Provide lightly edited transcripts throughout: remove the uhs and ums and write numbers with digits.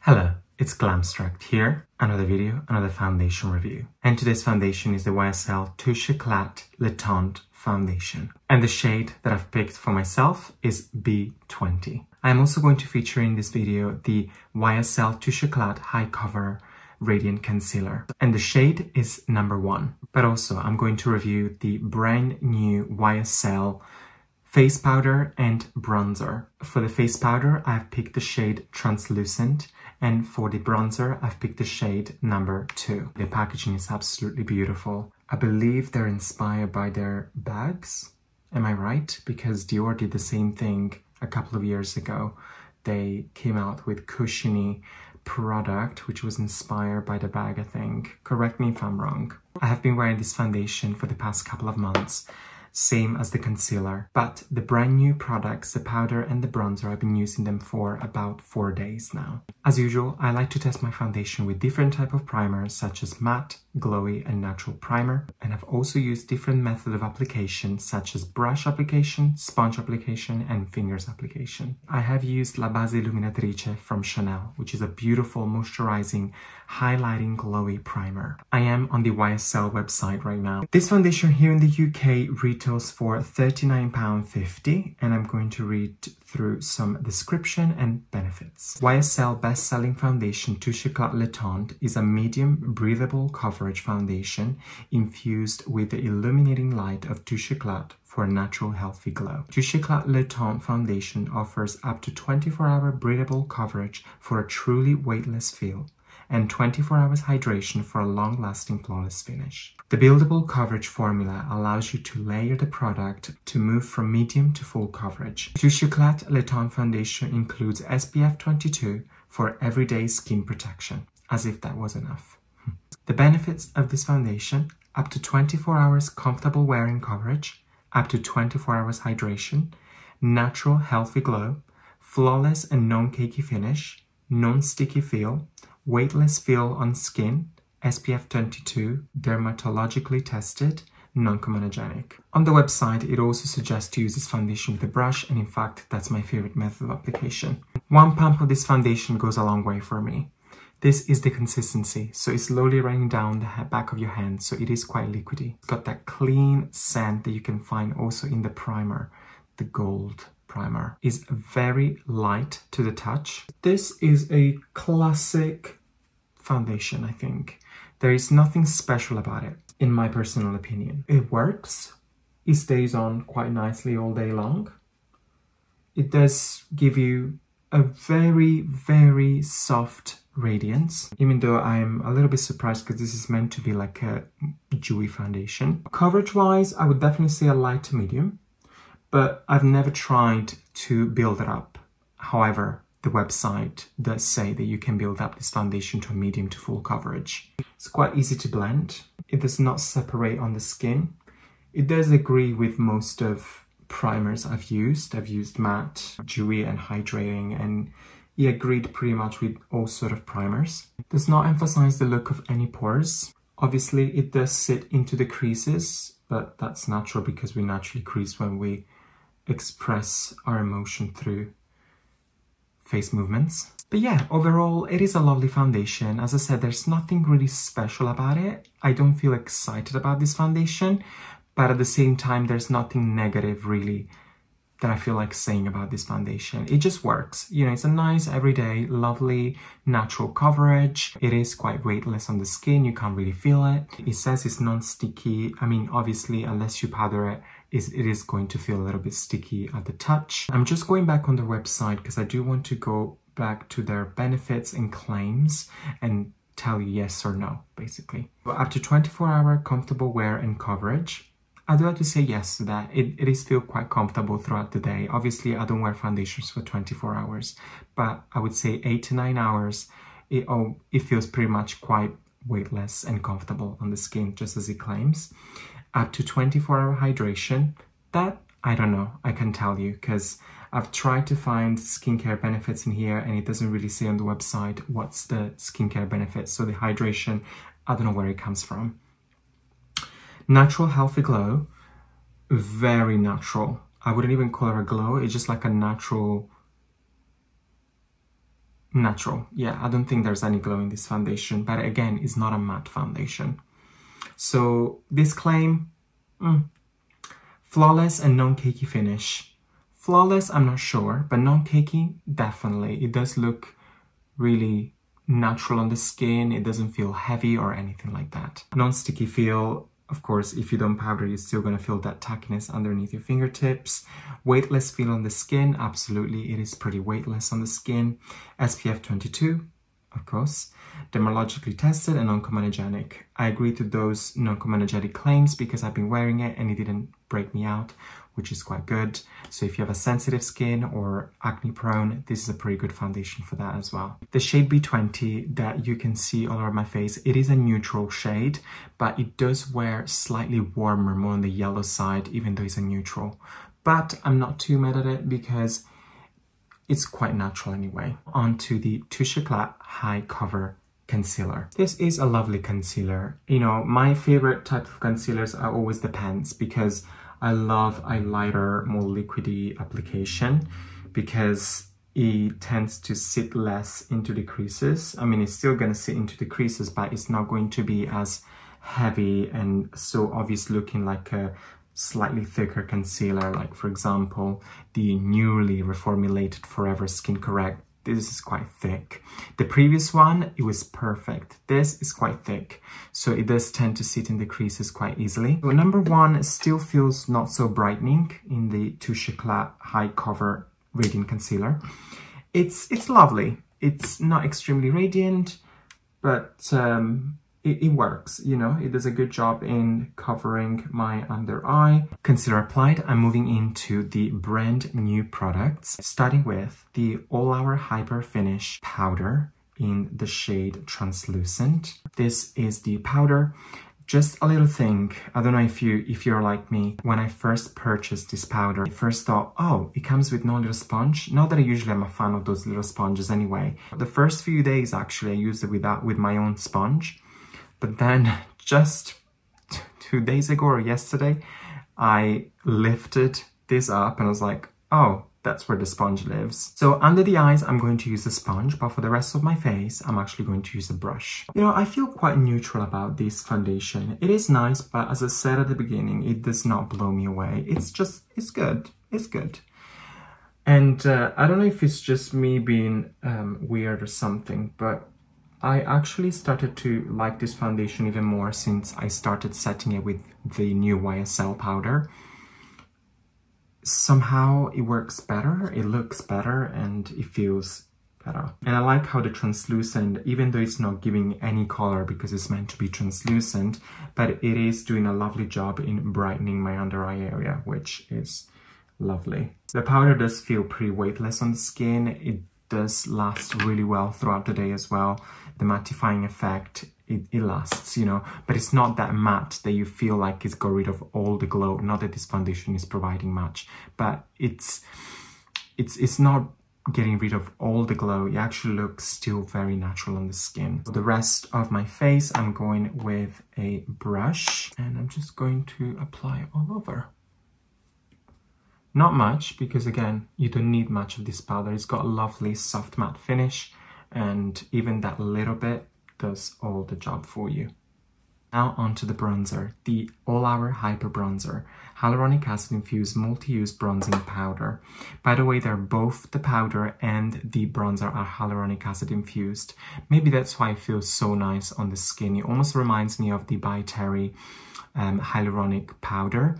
Hello, it's Glamstract here, another video, another foundation review. And today's foundation is the YSL Touche Eclat Le Teint foundation. And the shade that I've picked for myself is B20. I'm also going to feature in this video the YSL Touche Eclat High Cover Radiant Concealer. And the shade is number 1. But also I'm going to review the brand new YSL face powder and bronzer. For the face powder, I've picked the shade Translucent, and for the bronzer, I've picked the shade number 2. The packaging is absolutely beautiful. I believe they're inspired by their bags. Am I right? Because Dior did the same thing a couple of years ago. They came out with cushiony product, which was inspired by the bag, I think. Correct me if I'm wrong. I have been wearing this foundation for the past couple of months. Same as the concealer, but the brand new products, the powder and the bronzer, I've been using them for about 4 days now. As usual, I like to test my foundation with different type of primers such as matte, glowy and natural primer, and I've also used different method of application such as brush application, sponge application and fingers application. I have used La Base Illuminatrice from Chanel, which is a beautiful moisturizing, highlighting glowy primer. I am on the YSL website right now. This foundation here in the UK retails for £39.50 and I'm going to read through some description and benefits. YSL best-selling foundation Touche Eclat Le Teint is a medium breathable coverage foundation infused with the illuminating light of Touche Eclat for a natural healthy glow. Touche Eclat Le Teint foundation offers up to 24-hour breathable coverage for a truly weightless feel and 24 hours hydration for a long-lasting flawless finish. The buildable coverage formula allows you to layer the product to move from medium to full coverage. Touche Eclat Le Teint foundation includes SPF 22 for everyday skin protection, as if that was enough. The benefits of this foundation: up to 24 hours comfortable wearing coverage, up to 24 hours hydration, natural healthy glow, flawless and non-cakey finish, non-sticky feel, weightless feel on skin, SPF 22, dermatologically tested, non-comedogenic. On the website, it also suggests to use this foundation with a brush, and in fact, that's my favorite method of application. 1 pump of this foundation goes a long way for me. This is the consistency, so it's slowly running down the back of your hand, so it is quite liquidy. It's got that clean scent that you can find also in the primer, the gold primer. Is very light to the touch. This is a classic foundation, I think. There is nothing special about it, in my personal opinion. It works. It stays on quite nicely all day long. It does give you a very, very soft radiance, even though I'm a little bit surprised because this is meant to be like a dewy foundation. Coverage-wise, I would definitely say a light to medium, but I've never tried to build it up. However, the website does say that you can build up this foundation to a medium to full coverage. It's quite easy to blend. It does not separate on the skin. It does agree with most of primers I've used. I've used matte, dewy and hydrating, and it agreed pretty much with all sort of primers. It does not emphasize the look of any pores. Obviously, it does sit into the creases, but that's natural because we naturally crease when we express our emotion through face movements. But yeah, overall, it is a lovely foundation. As I said, there's nothing really special about it. I don't feel excited about this foundation, but at the same time, there's nothing negative really that I feel like saying about this foundation. It just works. You know, it's a nice, everyday, lovely, natural coverage. It is quite weightless on the skin. You can't really feel it. It says it's non-sticky. I mean, obviously, unless you powder it, it is going to feel a little bit sticky at the touch. I'm just going back on the website because I do want to go back to their benefits and claims and tell you yes or no, basically. Up to 24-hour comfortable wear and coverage. I do have to say yes to that. It is feel quite comfortable throughout the day. Obviously, I don't wear foundations for 24 hours, but I would say 8 to 9 hours, it feels pretty much quite weightless and comfortable on the skin, just as it claims. Up to 24-hour hydration. That, I don't know, I can tell you, because I've tried to find skincare benefits in here and it doesn't really say on the website what's the skincare benefits. So the hydration, I don't know where it comes from. Natural healthy glow, very natural. I wouldn't even call it a glow, it's just like a natural natural. Yeah, I don't think there's any glow in this foundation, but again, it's not a matte foundation. So this claim, flawless and non-cakey finish. Flawless, I'm not sure, but non-cakey, definitely. It does look really natural on the skin. It doesn't feel heavy or anything like that. Non-sticky feel. Of course, if you don't powder, you're still going to feel that tackiness underneath your fingertips. Weightless feel on the skin. Absolutely, it is pretty weightless on the skin. SPF 22, of course. Dermatologically tested and non-comedogenic. I agree to those non-comedogenic claims because I've been wearing it and it didn't break me out, which is quite good. So if you have a sensitive skin or acne prone, this is a pretty good foundation for that as well. The shade B20 that you can see all over my face, it is a neutral shade, but it does wear slightly warmer, more on the yellow side, even though it's a neutral. But I'm not too mad at it because it's quite natural anyway. On to the Touche Eclat High Cover Concealer. This is a lovely concealer. You know, my favorite type of concealers are always the pens because I love a lighter, more liquidy application because it tends to sit less into the creases. I mean, it's still going to sit into the creases, but it's not going to be as heavy and so obvious looking like a slightly thicker concealer. Like, for example, the newly reformulated Forever Skin Correct. This is quite thick. The previous one, it was perfect. This is quite thick, so it does tend to sit in the creases quite easily. So number one still feels not so brightening in the Touche Eclat High Cover Radiant Concealer. It's lovely. It's not extremely radiant, but it works, you know, it does a good job in covering my under eye. Concealer applied, I'm moving into the brand new products, starting with the All Hour Hyper Finish Powder in the shade Translucent. This is the powder. Just a little thing, I don't know if you're like me, when I first purchased this powder, I first thought, oh, it comes with no little sponge. Not that I usually am a fan of those little sponges anyway. The first few days, actually, I used it with my own sponge. But then just 2 days ago or yesterday, I lifted this up and I was like, oh, that's where the sponge lives. So under the eyes, I'm going to use a sponge, but for the rest of my face, I'm actually going to use a brush. You know, I feel quite neutral about this foundation. It is nice, but as I said at the beginning, it does not blow me away. It's good. It's good. And I don't know if it's just me being weird or something, but I actually started to like this foundation even more since I started setting it with the new YSL powder. Somehow it works better, it looks better, and it feels better. And I like how the translucent, even though it's not giving any color because it's meant to be translucent, but it is doing a lovely job in brightening my under eye area, which is lovely. The powder does feel pretty weightless on the skin. It does last really well throughout the day as well. The mattifying effect, it lasts, you know, but it's not that matte that you feel like it's got rid of all the glow. Not that this foundation is providing much, but it's not getting rid of all the glow. It actually looks still very natural on the skin. For the rest of my face, I'm going with a brush and I'm just going to apply all over. Not much, because again, you don't need much of this powder. It's got a lovely soft matte finish, and even that little bit does all the job for you. Now onto the bronzer, the All Hour Hyper Bronzer, hyaluronic acid infused multi-use bronzing powder. By the way, they're both the powder and the bronzer are hyaluronic acid infused. Maybe that's why it feels so nice on the skin. It almost reminds me of the By Terry hyaluronic powder.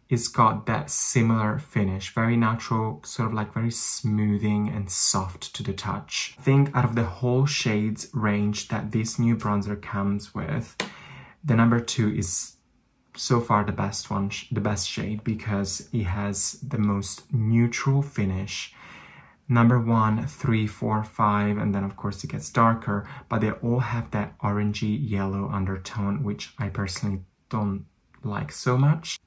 It's got that similar finish, very natural, sort of like very smoothing and soft to the touch. I think out of the whole shades range that this new bronzer comes with, the number 2 is so far the best one, the best shade, because it has the most neutral finish. Number 1, 3, 4, 5, and then of course it gets darker, but they all have that orangey yellow undertone, which I personally don't like so much.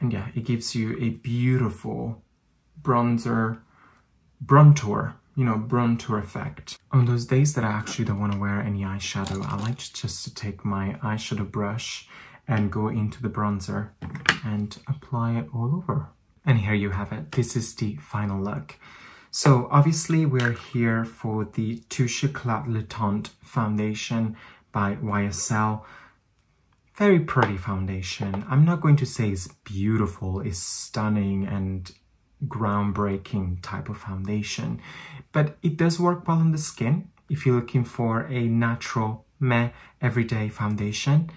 And yeah, it gives you a beautiful bronzer, bronzer, you know, bronzer effect. On those days that I actually don't want to wear any eyeshadow, I like just to take my eyeshadow brush and go into the bronzer and apply it all over. And here you have it. This is the final look. So obviously we're here for the Touche Eclat Le Teint foundation by YSL. Very pretty foundation. I'm not going to say it's beautiful, it's stunning and groundbreaking type of foundation, but it does work well on the skin. If you're looking for a natural, everyday foundation,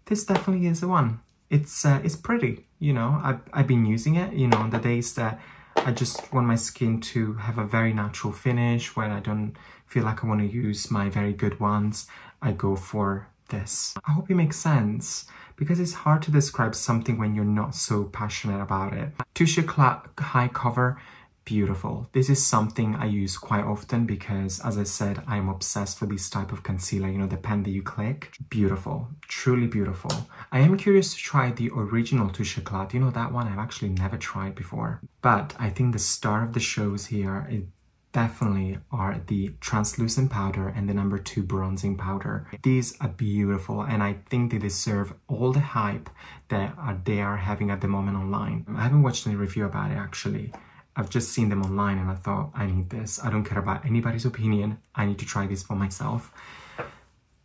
this definitely is the one. It's pretty, you know. I've been using it, you know, on the days that I just want my skin to have a very natural finish, where I don't feel like I want to use my very good ones. I go for this. I hope it makes sense, because it's hard to describe something when you're not so passionate about it. Touche Eclat high cover, beautiful. This is something I use quite often because, as I said, I'm obsessed with this type of concealer, you know, the pen that you click. Beautiful, truly beautiful. I am curious to try the original Touche Eclat. You know, that one I've actually never tried before. But I think the star of the shows here is definitely are the translucent powder and the number 2 bronzing powder. These are beautiful, and I think they deserve all the hype that they are having at the moment online. I haven't watched any review about it actually. I've just seen them online and I thought, I need this. I don't care about anybody's opinion. I need to try this for myself.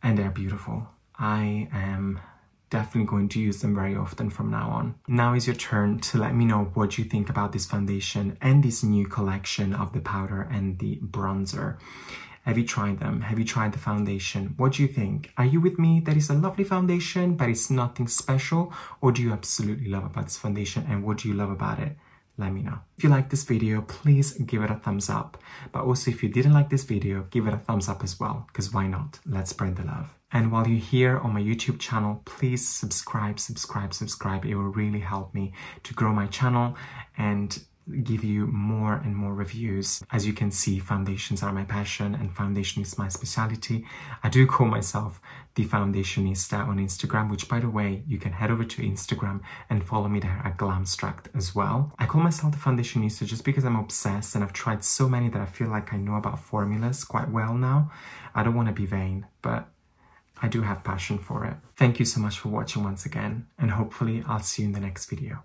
And they're beautiful. I am definitely going to use them very often from now on. Now is your turn to let me know what you think about this foundation and this new collection of the powder and the bronzer. Have you tried them? Have you tried the foundation? What do you think? Are you with me that it's a lovely foundation, but it's nothing special? Or do you absolutely love about this foundation, and what do you love about it? Let me know. If you like this video, please give it a thumbs up. But also, if you didn't like this video, give it a thumbs up as well, because why not? Let's spread the love. And while you're here on my YouTube channel, please subscribe. It will really help me to grow my channel and give you more and more reviews. As you can see, foundations are my passion and foundation is my specialty. I do call myself the Foundationista on Instagram, which, by the way, you can head over to Instagram and follow me there at Glamstract as well. I call myself the Foundationista just because I'm obsessed and I've tried so many that I feel like I know about formulas quite well now. I don't want to be vain, but I do have passion for it. Thank you so much for watching once again, and hopefully I'll see you in the next video.